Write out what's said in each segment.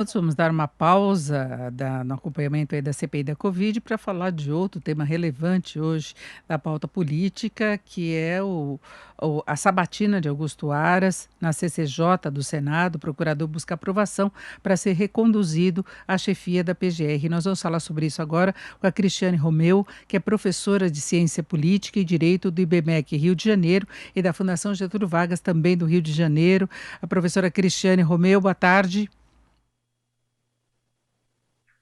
Nós vamos dar uma pausa no acompanhamento aí da CPI da Covid para falar de outro tema relevante hoje da pauta política, que é a sabatina de Augusto Aras na CCJ do Senado. O procurador busca aprovação para ser reconduzido à chefia da PGR. Nós vamos falar sobre isso agora com a Cristiane Romeu, que é professora de Ciência Política e Direito do IBMEC Rio de Janeiro e da Fundação Getúlio Vargas, também do Rio de Janeiro. A professora Cristiane Romeu, boa tarde.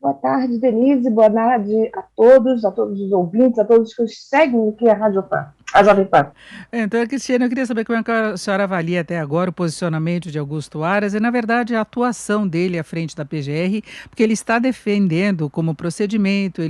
Boa tarde, Denise. Boa tarde a todos os ouvintes, a todos que seguem aqui a Rádio Pan, a Jovem Pan. Então, Cristiane, eu queria saber como é que a senhora avalia até agora o posicionamento de Augusto Aras e, na verdade, a atuação dele à frente da PGR, porque ele está defendendo como procedimento,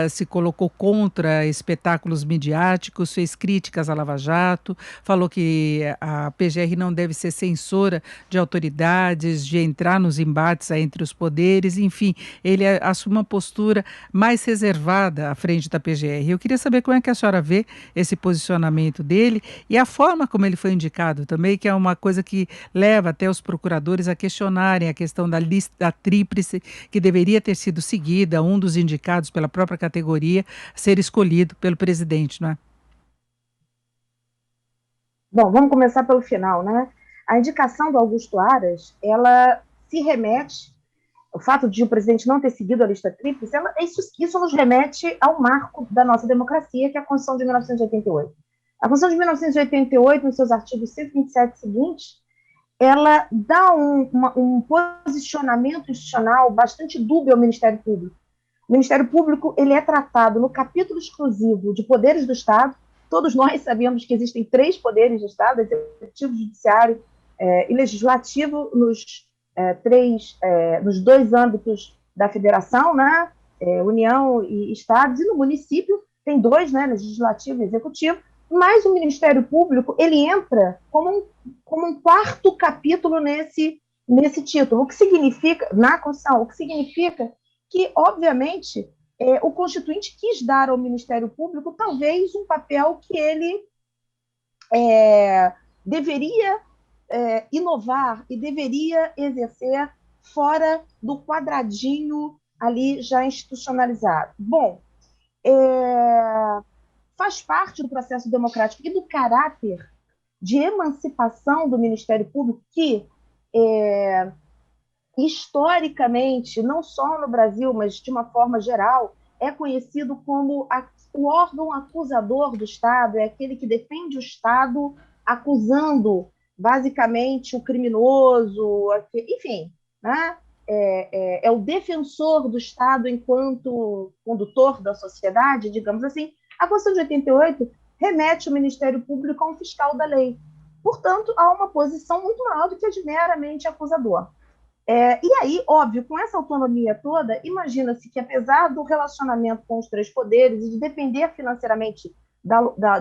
se colocou contra espetáculos midiáticos, fez críticas à Lava Jato, falou que a PGR não deve ser censora de autoridades, de entrar nos embates aí entre os poderes, enfim, ele assume uma postura mais reservada à frente da PGR. Eu queria saber como é que a senhora vê esse posicionamento dele e a forma como ele foi indicado também, que é uma coisa que leva até os procuradores a questionarem a questão da lista tríplice que deveria ter sido seguida, um dos indicados pela própria categoria ser escolhido pelo presidente, não é? Bom, vamos começar pelo final, né? A indicação do Augusto Aras, ela se remete, o fato de o presidente não ter seguido a lista tríplice, isso nos remete ao marco da nossa democracia, que é a Constituição de 1988. A Constituição de 1988, nos seus artigos 127 e seguintes, ela dá um posicionamento institucional bastante dúbio ao Ministério Público. O Ministério Público ele é tratado no capítulo exclusivo de poderes do Estado. Todos nós sabemos que existem três poderes do Estado, executivo, judiciário e legislativo, nos dois âmbitos da federação, né? União e Estados, e no município tem dois, né? Legislativo e executivo, mas o Ministério Público ele entra como um quarto capítulo nesse título, o que significa, na Constituição, o que significa que, obviamente, o Constituinte quis dar ao Ministério Público talvez um papel que ele deveria inovar e deveria exercer fora do quadradinho ali já institucionalizado. Bom, faz parte do processo democrático e do caráter de emancipação do Ministério Público que historicamente, não só no Brasil, mas de uma forma geral, é conhecido como o órgão acusador do Estado, é aquele que defende o Estado acusando basicamente o criminoso, enfim, né? É o defensor do Estado enquanto condutor da sociedade, digamos assim. A Constituição de 88 remete o Ministério Público a um fiscal da lei. Portanto, há uma posição muito maior do que a de meramente acusador. E aí, óbvio, com essa autonomia toda, imagina-se que, apesar do relacionamento com os três poderes e de depender financeiramente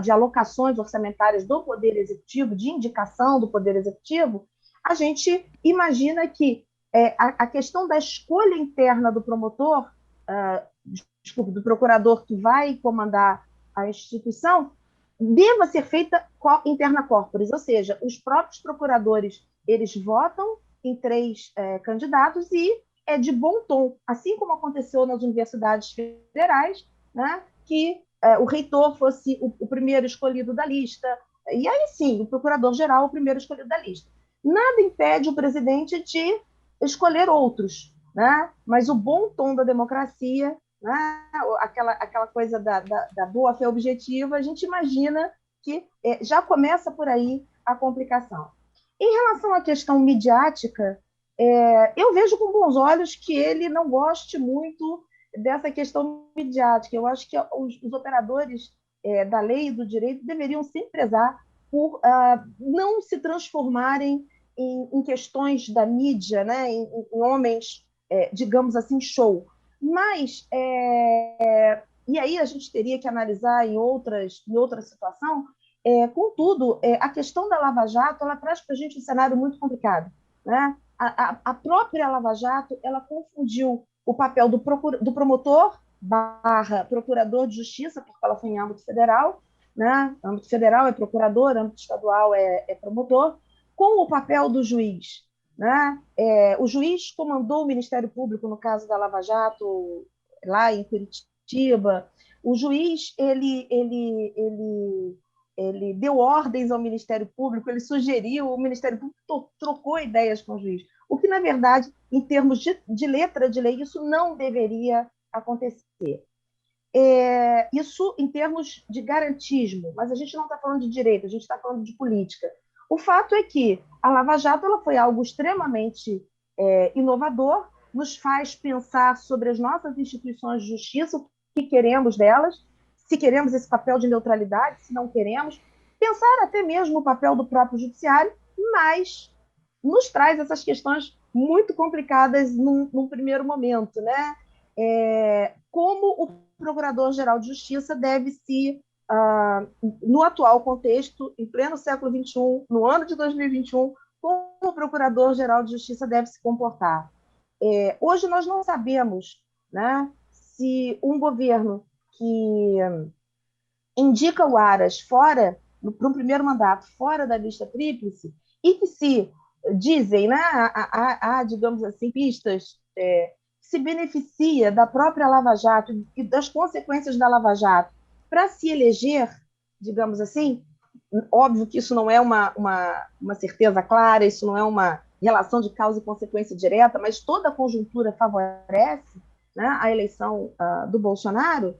de alocações orçamentárias do Poder Executivo, de indicação do Poder Executivo, a gente imagina que a questão da escolha interna do promotor, do procurador que vai comandar a instituição, deva ser feita interna corporis, ou seja, os próprios procuradores eles votam em três candidatos e é de bom tom, assim como aconteceu nas universidades federais, né, que o reitor fosse o primeiro escolhido da lista, e aí sim, o procurador-geral o primeiro escolhido da lista. Nada impede o presidente de escolher outros, né? Mas o bom tom da democracia, né? aquela coisa da boa-fé objetiva, a gente imagina que já começa por aí a complicação. Em relação à questão midiática, eu vejo com bons olhos que ele não goste muito dessa questão midiática. Eu acho que os operadores da lei e do direito deveriam se prezar por não se transformarem em questões da mídia, né, em homens, digamos assim, show. Mas, e aí a gente teria que analisar em outra situação, contudo, a questão da Lava Jato ela traz para a gente um cenário muito complicado. Né? A própria Lava Jato ela confundiu o papel do promotor barra procurador de justiça, porque ela foi em âmbito federal, né? Âmbito federal é procurador, âmbito estadual é promotor, com o papel do juiz. né? O juiz comandou o Ministério Público no caso da Lava Jato, lá em Curitiba. O juiz ele deu ordens ao Ministério Público, ele sugeriu, o Ministério Público trocou ideias com o juiz. O que, na verdade, em termos de letra de lei, isso não deveria acontecer. Isso em termos de garantismo, mas a gente não está falando de direito, a gente está falando de política. O fato é que a Lava Jato ela foi algo extremamente inovador, nos faz pensar sobre as nossas instituições de justiça, o que queremos delas, se queremos esse papel de neutralidade, se não queremos, pensar até mesmo o papel do próprio judiciário, mas nos traz essas questões muito complicadas num primeiro momento, né? Como o Procurador-Geral de Justiça deve se, no atual contexto, em pleno século XXI, no ano de 2021, como o Procurador-Geral de Justiça deve se comportar. Hoje nós não sabemos, né, se um governo que indica o Aras fora, para um primeiro mandato, fora da lista tríplice, e que se dizem, né, digamos assim, pistas, se beneficia da própria Lava Jato e das consequências da Lava Jato para se eleger, digamos assim, óbvio que isso não é uma certeza clara, isso não é uma relação de causa e consequência direta, mas toda a conjuntura favorece, né, a eleição do Bolsonaro.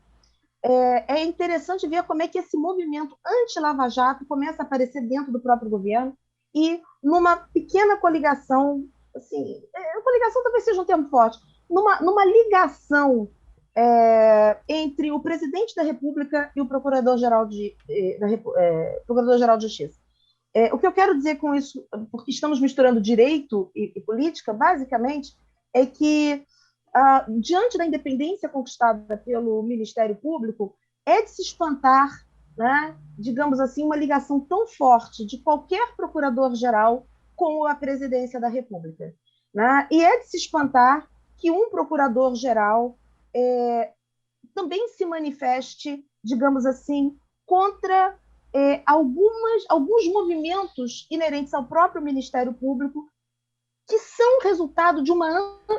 É interessante ver como é que esse movimento anti-Lava Jato começa a aparecer dentro do próprio governo e numa pequena coligação, assim, coligação talvez seja um termo forte, numa ligação entre o presidente da República e o Procurador-Geral Procurador-Geral de Justiça. O que eu quero dizer com isso, porque estamos misturando direito e política, basicamente, é que, diante da independência conquistada pelo Ministério Público, é de se espantar, né, digamos assim, uma ligação tão forte de qualquer procurador-geral com a presidência da República. Né? E é de se espantar que um procurador-geral também se manifeste, digamos assim, contra alguns movimentos inerentes ao próprio Ministério Público, que são resultado de uma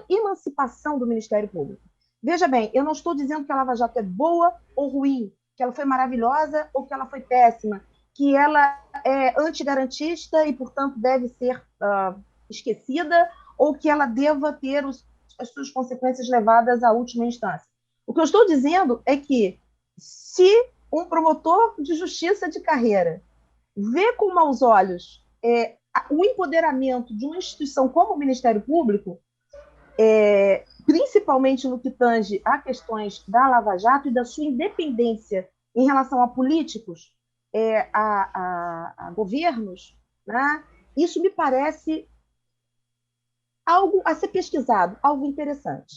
emancipação do Ministério Público. Veja bem, eu não estou dizendo que a Lava Jato é boa ou ruim, que ela foi maravilhosa ou que ela foi péssima, que ela é antigarantista e, portanto, deve ser esquecida, ou que ela deva ter as suas consequências levadas à última instância. O que eu estou dizendo é que, se um promotor de justiça de carreira vê com maus olhos o empoderamento de uma instituição como o Ministério Público, principalmente no que tange a questões da Lava Jato e da sua independência em relação a políticos, a governos, né? Isso me parece algo a ser pesquisado, algo interessante.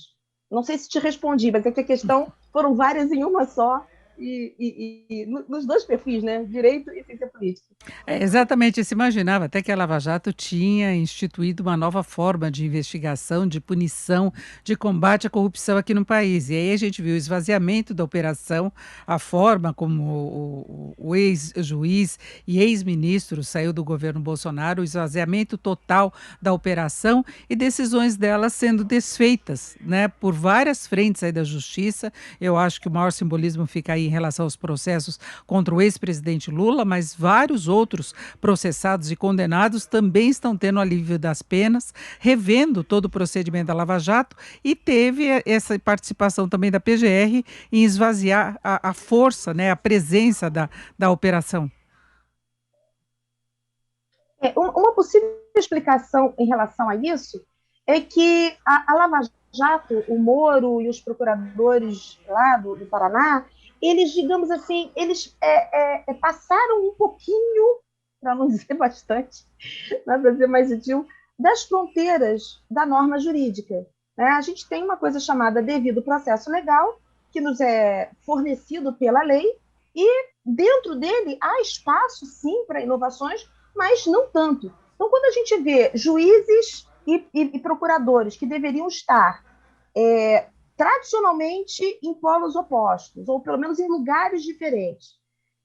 Não sei se te respondi, mas é que a questão foram várias em uma só, e nos dois perfis, né? Direito e ciência política. Exatamente, se imaginava até que a Lava Jato tinha instituído uma nova forma de investigação, de punição, de combate à corrupção aqui no país. E aí a gente viu o esvaziamento da operação, a forma como o ex-juiz e ex-ministro saiu do governo Bolsonaro, o esvaziamento total da operação e decisões dela sendo desfeitas, né, por várias frentes aí da justiça. Eu acho que o maior simbolismo fica aí em relação aos processos contra o ex-presidente Lula, mas vários outros processados e condenados também estão tendo alívio das penas, revendo todo o procedimento da Lava Jato, e teve essa participação também da PGR em esvaziar a força, né, a presença da operação. Uma possível explicação em relação a isso é que a Lava Jato, o Moro e os procuradores lá do Paraná, eles, digamos assim, eles passaram um pouquinho, para não dizer bastante, para dizer mais sutil, das fronteiras da norma jurídica. Né? A gente tem uma coisa chamada devido processo legal, que nos é fornecido pela lei, e dentro dele há espaço, sim, para inovações, mas não tanto. Então, quando a gente vê juízes e procuradores que deveriam estar tradicionalmente em polos opostos, ou pelo menos em lugares diferentes,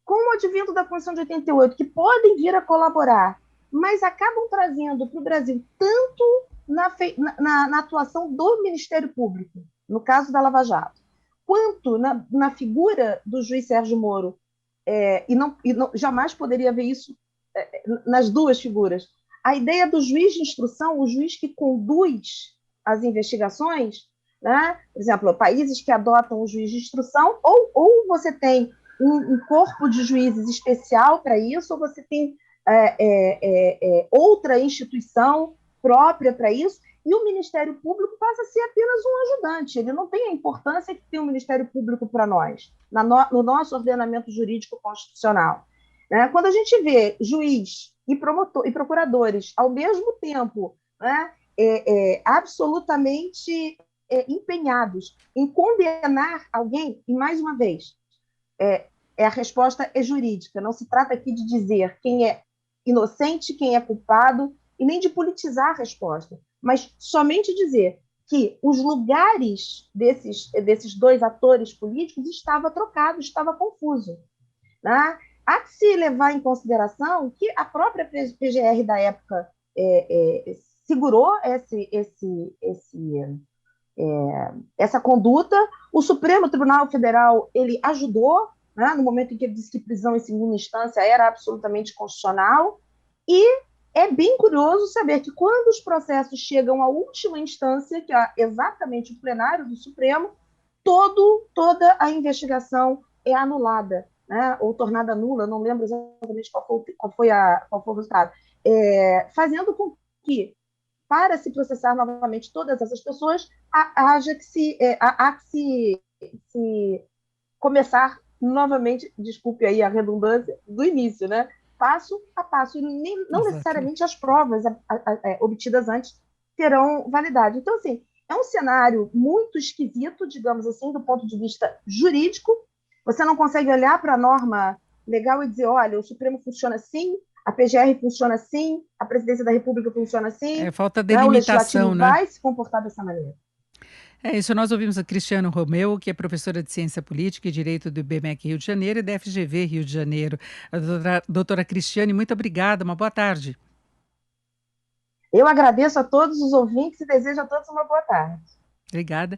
com o advento da Constituição de 88, que podem vir a colaborar, mas acabam trazendo para o Brasil tanto na atuação do Ministério Público, no caso da Lava Jato, quanto na figura do juiz Sérgio Moro, jamais poderia ver isso nas duas figuras. A ideia do juiz de instrução, o juiz que conduz as investigações, né? Por exemplo, países que adotam o juiz de instrução, ou você tem um corpo de juízes especial para isso, ou você tem outra instituição própria para isso, e o Ministério Público passa a ser apenas um ajudante. Ele não tem a importância que tem o Ministério Público para nós, no nosso ordenamento jurídico constitucional. Né? Quando a gente vê juiz e procuradores ao mesmo tempo, né, absolutamente empenhados em condenar alguém, e mais uma vez, a resposta é jurídica, não se trata aqui de dizer quem é inocente, quem é culpado, e nem de politizar a resposta, mas somente dizer que os lugares desses dois atores políticos estava trocado, estava confuso. Né? Há que se levar em consideração que a própria PGR da época segurou essa conduta, o Supremo Tribunal Federal ele ajudou, né, no momento em que ele disse que prisão em segunda instância era absolutamente constitucional, e é bem curioso saber que quando os processos chegam à última instância, que é exatamente o plenário do Supremo, toda a investigação é anulada, né, ou tornada nula, não lembro exatamente qual foi o resultado, fazendo com que, para se processar novamente todas essas pessoas, há que se começar novamente, desculpe aí a redundância, do início, né? Passo a passo, e não necessariamente as provas obtidas antes terão validade. Então, assim, é um cenário muito esquisito, digamos assim, do ponto de vista jurídico. Você não consegue olhar para a norma legal e dizer, olha, o Supremo funciona assim, a PGR funciona assim, a Presidência da República funciona assim, falta né? O delimitação, Legislativo né? vai se comportar dessa maneira. É isso, nós ouvimos a Cristiano Romeu, que é professora de Ciência Política e Direito do IBMEC Rio de Janeiro e da FGV Rio de Janeiro. A doutora Cristiane, muito obrigada, uma boa tarde. Eu agradeço a todos os ouvintes e desejo a todos uma boa tarde. Obrigada.